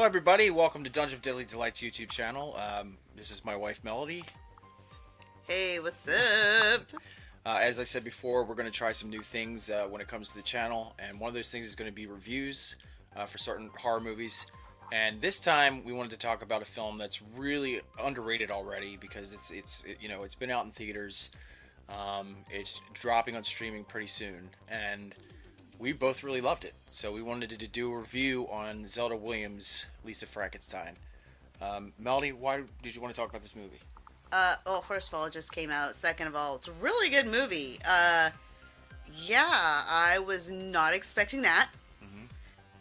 everybody. Welcome to Dungeon of Deadly Delights YouTube channel. This is my wife, Melody. Hey, what's up? As I said before, we're going to try some new things when it comes to the channel, and one of those things is going to be reviews for certain horror movies. And this time, we wanted to talk about a film that's really underrated already because it's been out in theaters. It's dropping on streaming pretty soon, and we both really loved it. So we wanted to do a review on Zelda Williams' Lisa Frankenstein. Melody, why did you want to talk about this movie? Well, first of all, it just came out. Second of all, it's a really good movie. Yeah, I was not expecting that. Mm-hmm.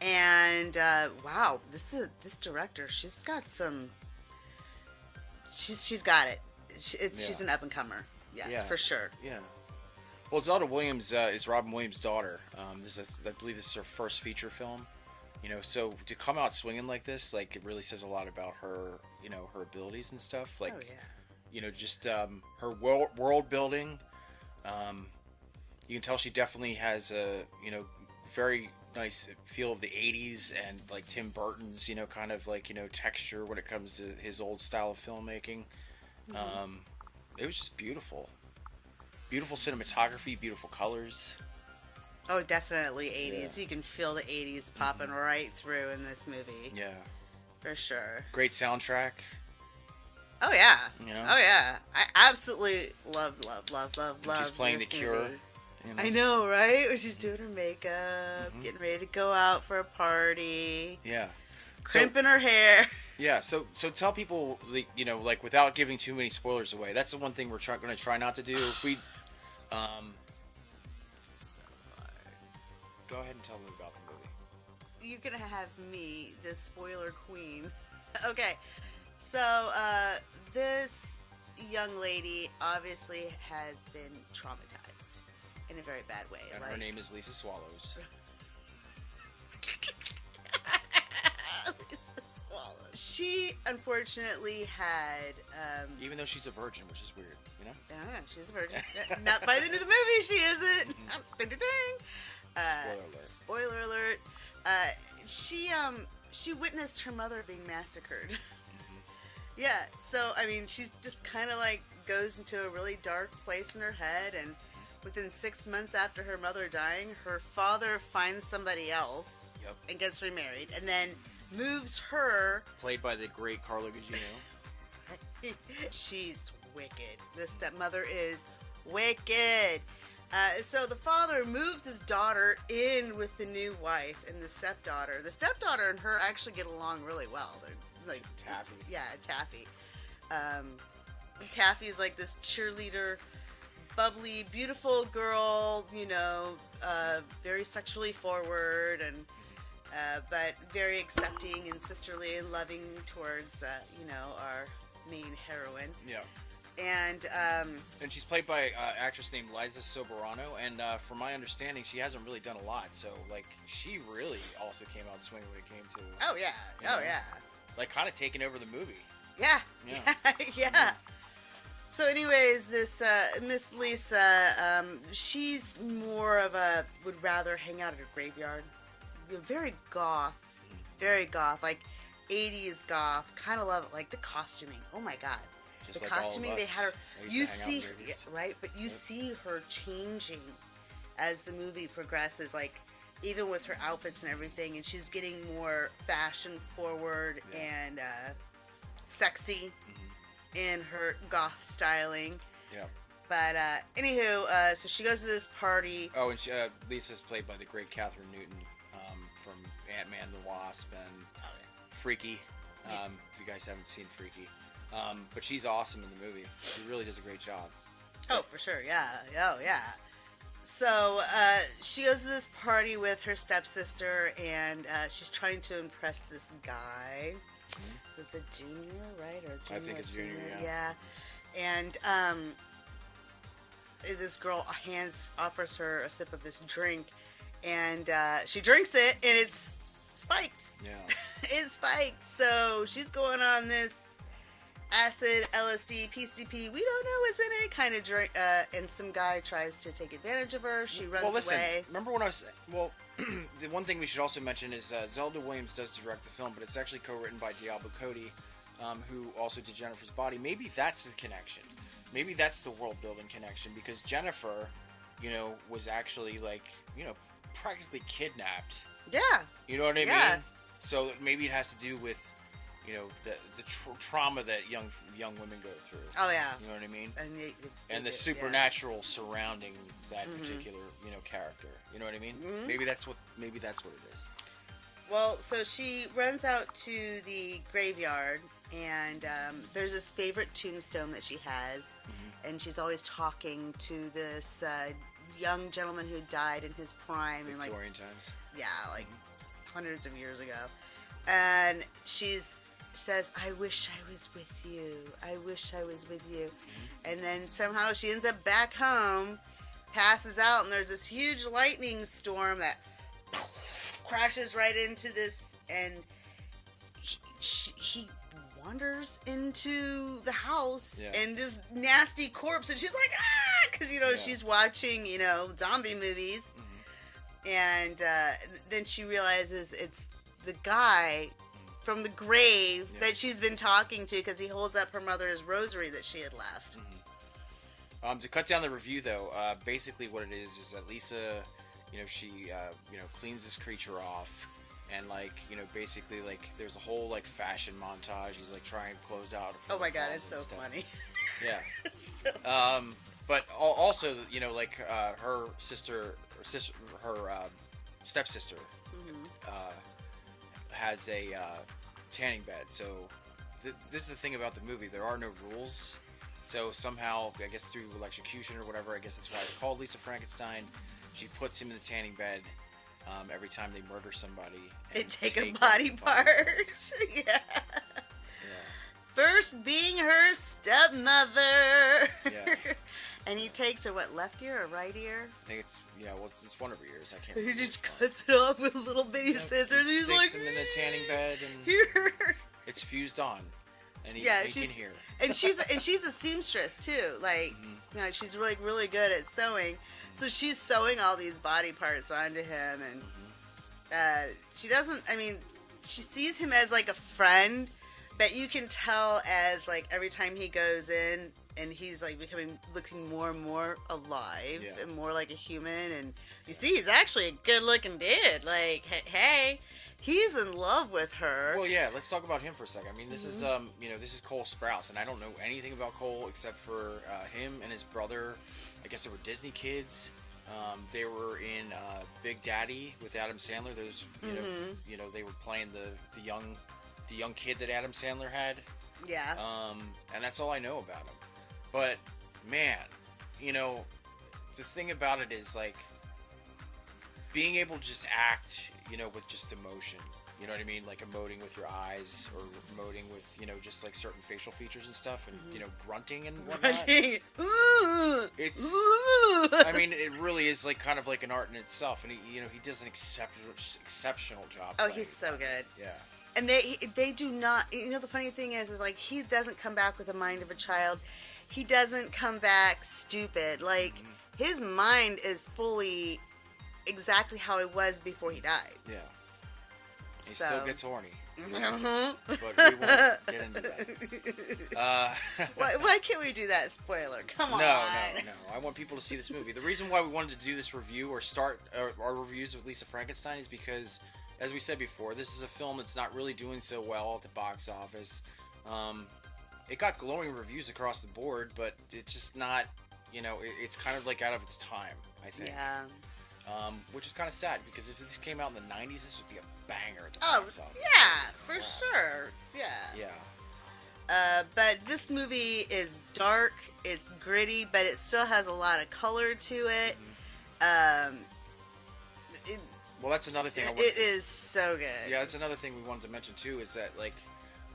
And, wow, this director, she's got some, she's got it. She's an up-and-comer. Yes, for sure. Yeah. Well, Zelda Williams is Robin Williams' daughter. I believe this is her first feature film. So to come out swinging like this, like, it really says a lot about her, her abilities and stuff. Like, just her world building. You can tell she definitely has a, very nice feel of the 80s and like Tim Burton's, kind of like, texture when it comes to his old style of filmmaking. Mm-hmm. It was just beautiful. Beautiful cinematography, beautiful colors. Oh, definitely 80s. Yeah. You can feel the 80s popping right through in this movie. Yeah. For sure. Great soundtrack. Oh, yeah. Oh, yeah. I absolutely love She's playing The Cure. I know, right? When she's doing her makeup, getting ready to go out for a party. Yeah. Crimping her hair. Yeah, so tell people, like without giving too many spoilers away. That's the one thing we're going to try not to do. If we, go ahead and tell them about the movie. You're gonna have me, the spoiler queen. Okay, so this young lady obviously has been traumatized in a very bad way. And her name is Lisa Swallows. She unfortunately had... even though she's a virgin, which is weird, Yeah, she's a virgin. Not by the end of the movie, she isn't. Ding, ding, ding. Spoiler alert. She witnessed her mother being massacred. Mm-hmm. Yeah, so, I mean, she's just kind of like goes into a really dark place in her head, and within 6 months after her mother dying, her father finds somebody else and gets remarried, and then moves her, played by the great Carla Gugino. She's wicked. The stepmother is wicked. So the father moves his daughter in with the new wife and the stepdaughter. The stepdaughter and her actually get along really well. They're like Taffy. Yeah, Taffy. Taffy's like this cheerleader, bubbly, beautiful girl. Very sexually forward and. But very accepting and sisterly and loving towards, our main heroine. Yeah. And she's played by an actress named Liza Soberano, and from my understanding, she hasn't really done a lot. So, like, she really also came out swinging when it came to. Oh yeah. Oh yeah. Like, kind of taking over the movie. Yeah. Yeah. So, anyways, this Miss Lisa, she's more of a would rather hang out at a graveyard. Very goth, like 80s goth. Kind of love it, like the costuming. Oh my god, just the like costuming they had her. You see, right? But you see her changing as the movie progresses. Like even with her outfits and everything, and she's getting more fashion forward and sexy in her goth styling. Yeah. But anywho, so she goes to this party. Oh, and Lisa's played by the great Catherine Newton. From Ant-Man the Wasp and Freaky. If you guys haven't seen Freaky. But she's awesome in the movie. She really does a great job. Oh, for sure. Yeah. Oh, yeah. So she goes to this party with her stepsister, and she's trying to impress this guy. Mm-hmm. It's a junior, right? Or junior, I think it's junior, yeah. And this girl offers her a sip of this drink. And she drinks it, and it's spiked. Yeah. It's spiked. So she's going on this acid, LSD, PCP, we don't know what's in it, kind of drink, and some guy tries to take advantage of her. She runs away. Remember when I was... Well, the one thing we should also mention is Zelda Williams does direct the film, but it's actually co-written by Diablo Cody, who also did Jennifer's Body. Maybe that's the connection. Maybe that's the world-building connection, because Jennifer, you know, was actually, like, you know, practically kidnapped. Yeah. You know what I mean? So maybe it has to do with, you know, the trauma that young women go through. Oh, yeah. You know what I mean? And the supernatural surrounding that particular, you know, character. You know what I mean? Maybe that's what it is. Well, so she runs out to the graveyard, and there's this favorite tombstone that she has, and she's always talking to this young gentleman who died in his prime. Victorian times. Yeah, like hundreds of years ago. And she says, I wish I was with you. I wish I was with you. And then somehow she ends up back home, passes out, and there's this huge lightning storm that crashes right into this, and he wanders into the house, and this nasty corpse, and she's like, ah, because, you know, she's watching, you know, zombie movies, and then she realizes it's the guy from the grave that she's been talking to, because he holds up her mother's rosary that she had left. To cut down the review, though, basically what it is that Lisa, you know, she, you know, cleans this creature off, and, like, you know, basically, like, there's a whole, like, fashion montage. He's, like, trying to close out. Oh my god, it's so funny. Yeah. But also, you know, like, her sister, her stepsister, has a tanning bed. So this is the thing about the movie. There are no rules. So somehow, I guess through electrocution or whatever, I guess that's why it's called Lisa Frankenstein, she puts him in the tanning bed every time they murder somebody. And take a body part. Yeah. First being her stepmother. Yeah. And he takes her, what, left ear or right ear? I think it's, well, it's one of her ears. I can't remember. He just cuts it off with little bitty scissors. He He's like, sticks him in the tanning bed, and here. It's fused on. And he can hear. And she's a seamstress too. Like, you know, she's really, really good at sewing. So she's sewing all these body parts onto him, and she doesn't. I mean, she sees him as like a friend, but you can tell as like every time he goes in, and he's like looking more and more alive and more like a human. And you see, he's actually a good-looking dude. Like, hey. He's in love with her. Well, yeah, let's talk about him for a second. I mean, this is, you know, this is Cole Sprouse, and I don't know anything about Cole except for him and his brother. I guess they were Disney kids. They were in Big Daddy with Adam Sandler. Those, you know, they were playing the young kid that Adam Sandler had. Yeah. And that's all I know about him. But man, you know, the thing about it is, like, being able to just act, you know, with just emotion, you know what I mean? Like emoting with your eyes, or emoting with, you know, just like certain facial features and stuff, and, you know, grunting and whatnot. Grunting. Ooh. It's, Ooh. I mean, it really is like kind of like an art in itself, and he, you know, he does an exceptional job. Oh, he's so good. Yeah. And they do not, you know, the funny thing is like, he doesn't come back with the mind of a child. He doesn't come back stupid. Like, his mind is fully exactly how it was before he died. Yeah. He still gets horny. But we won't get into that. Why can't we do that spoiler? Come on. No. I want people to see this movie. The reason why we wanted to do this review, or start our reviews with Lisa Frankenstein, is because, as we said before, this is a film that's not really doing so well at the box office. It got glowing reviews across the board, but it's just not, you know, it's kind of like out of its time, I think. Yeah. Which is kind of sad, because if this came out in the 90s, this would be a banger at the box office. Yeah, for sure. Yeah. Yeah. But this movie is dark, it's gritty, but it still has a lot of color to it. Well, that's another thing. It is so good. Yeah, that's another thing we wanted to mention too, is that, like,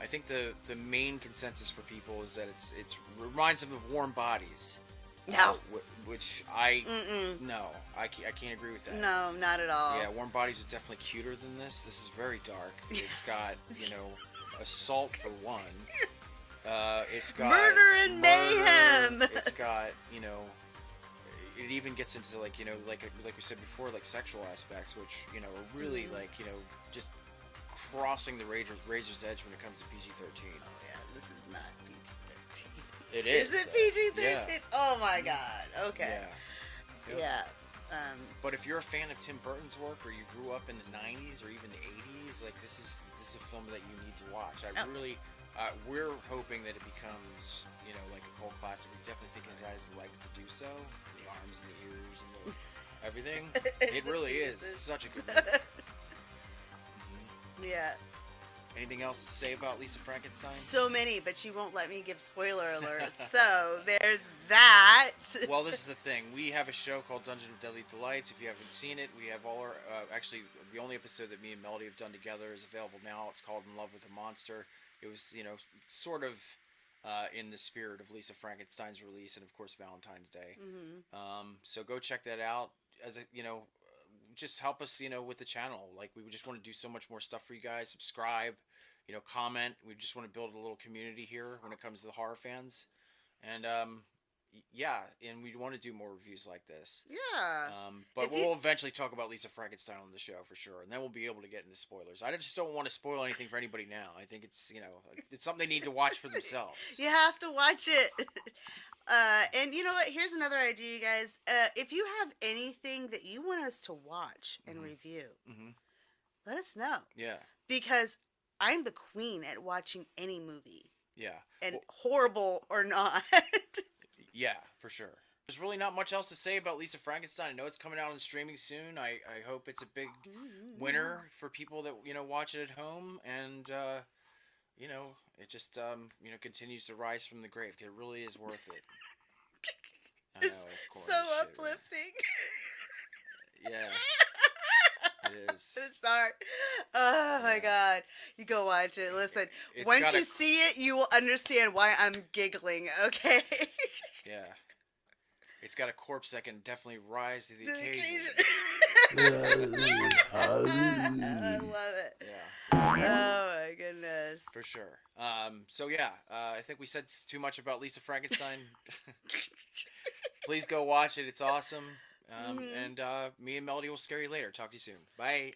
I think the main consensus for people is that it reminds them of Warm Bodies. No. Which no, I can't agree with that. No, not at all. Yeah, Warm Bodies is definitely cuter than this. This is very dark. It's got, you know, assault for one. It's got murder and mayhem. It's got, it even gets into like we said before, like sexual aspects, which are really like just crossing the razor's edge when it comes to PG-13. Oh yeah, this is not PG-13. It is. Is it PG-13? Yeah. Oh my god. Okay. Yeah. Yep. Yeah. But if you're a fan of Tim Burton's work, or you grew up in the '90s or even the '80s, like this is a film that you need to watch. We're hoping that it becomes like a cult classic. We definitely think it has the legs to do so. The arms and the ears and everything. It really is such a good movie. Yeah. Anything else to say about Lisa Frankenstein? So many, but you won't let me give spoiler alerts. So there's that. Well, this is the thing. We have a show called Dungeon of Deadly Delights. If you haven't seen it, we have all our... actually, the only episode that me and Melody have done together is available now. It's called In Love with a Monster. It was, sort of in the spirit of Lisa Frankenstein's release and, of course, Valentine's Day. Mm-hmm. So go check that out. As just help us, with the channel. Like, we just want to do so much more stuff for you guys. Subscribe, comment. We just want to build a little community here when it comes to the horror fans. And, yeah, and we want to do more reviews like this. Yeah. But we'll eventually talk about Lisa Frankenstein on the show for sure. And then we'll be able to get into spoilers. I just don't want to spoil anything for anybody now. I think it's, it's something they need to watch for themselves. You have to watch it. And you know what? Here's another idea, you guys. If you have anything that you want us to watch and review, let us know. Yeah. Because I'm the queen at watching any movie. Yeah. And horrible or not. Yeah, for sure. There's really not much else to say about Lisa Frankenstein. I know it's coming out on streaming soon. I hope it's a big winner for people that, watch it at home. And, it just, continues to rise from the grave. It really is worth it. I know, it's corny so shit, uplifting. Right? Yeah. It is. Sorry. Oh my god. You go watch it. Listen, once you see it, you will understand why I'm giggling, okay? Yeah. It's got a corpse that can definitely rise to the occasion. I love it. Yeah. Oh my goodness. For sure. So yeah, I think we said too much about Lisa Frankenstein. Please go watch it. It's awesome. And me and Melody will scare you later. Talk to you soon. Bye.